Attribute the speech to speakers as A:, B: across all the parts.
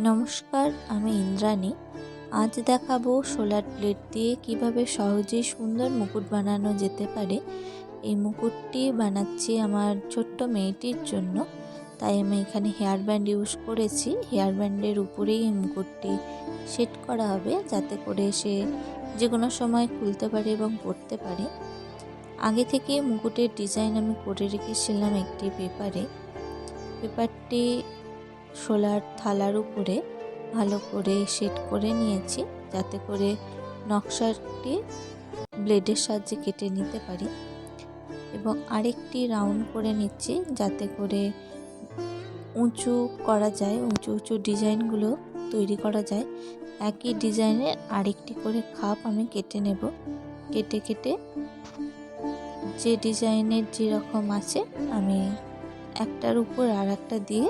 A: নমস্কার, আমি ইন্দ্রাণী। আজ দেখাবো সোলার প্লেট দিয়ে কিভাবে সহজেই সুন্দর মুকুট বানানো যেতে পারে। এই মুকুটটি বানাচ্ছি আমার ছোট্ট মেয়েটির জন্য, তাই আমি এখানে হেয়ার ব্যান্ড ইউজ করেছি। হেয়ার ব্যান্ডের উপরেই এই মুকুটটি সেট করা হবে, যাতে করে সে যে কোনো সময় খুলতে পারে এবং পরতে পারে। আগে থেকে মুকুটের ডিজাইন আমি করে রেখেছিলাম একটি পেপারটি সোলার থালার উপরে ভালো করে সেট করে নিয়েছি, যাতে করে নকশাটি ব্লেডের সাহায্যে কেটে নিতে পারি। এবং আরেকটি রাউন্ড করে নিচ্ছি, যাতে করে উঁচু করা যায়, উঁচু উঁচু ডিজাইনগুলো তৈরি করা যায়। একই ডিজাইনের আরেকটি করে খাপ আমি কেটে নেব। কেটে কেটে যে ডিজাইনের যেরকম আছে আমি একটার উপর আর একটা দিয়ে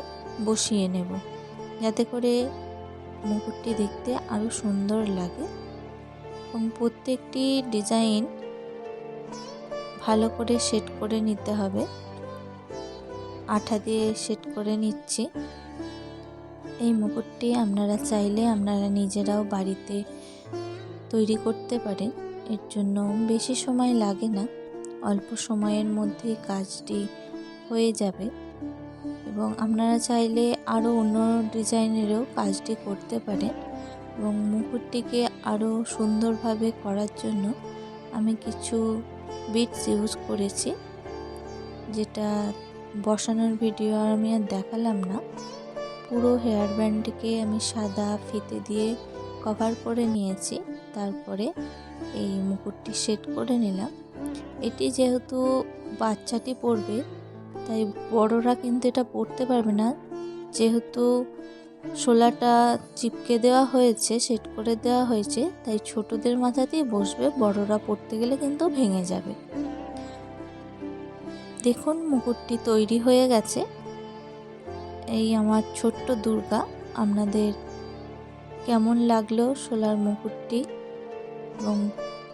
A: বসিয়ে নেব, যাতে করে মুকুটটি দেখতে আরও সুন্দর লাগে। এবং প্রত্যেকটি ডিজাইন ভালো করে সেট করে নিতে হবে। আঠা দিয়ে সেট করে নিচ্ছি। এই মুকুটটি আপনারা চাইলে আপনারা নিজেরাও বাড়িতে তৈরি করতে পারেন। এর জন্য বেশি সময় লাগে না, অল্প সময়ের মধ্যেই কাজটি হয়ে যাবে। এবং আপনারা চাইলে আরও অন্য ডিজাইনেরও কাজটি করতে পারেন। এবং মুকুটটিকে আরও সুন্দরভাবে করার জন্য আমি কিছু বিটস ইউজ করেছি, যেটা বসানোর ভিডিও আমি আর দেখালাম না। পুরো হেয়ার ব্যান্ডটিকে আমি সাদা ফিতে দিয়ে কভার করে নিয়েছি, তারপরে এই মুকুটটি সেট করে নিলাম। এটি যেহেতু বাচ্চাটি পরবে, তাই বড়রা কিন্তু এটা পরতে পারবে না। যেহেতু শোলাটা চিপকে দেওয়া হয়েছে, সেট করে দেওয়া হয়েছে, তাই ছোটদের মাথাতেই বসবে, বড়রা পরতে গেলে কিন্তু ভেঙে যাবে। দেখুন, মুকুটটি তৈরি হয়ে গেছে। এই আমার ছোট্ট দুর্গা। আপনাদের কেমন লাগলো শোলার মুকুটটি এবং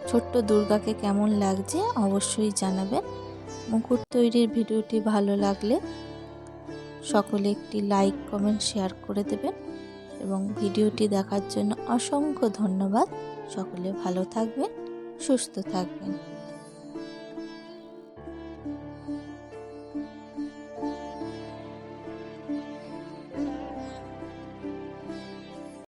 A: ছোট্ট দুর্গাকে কেমন লাগছে অবশ্যই জানাবেন। মুকুট তৈরির ভিডিওটি ভালো লাগলে সকলে একটি লাইক, কমেন্ট, শেয়ার করে দেবেন। এবং ভিডিওটি দেখার জন্য অসংখ্য ধন্যবাদ। সকলে ভালো থাকবেন, সুস্থ থাকবেন।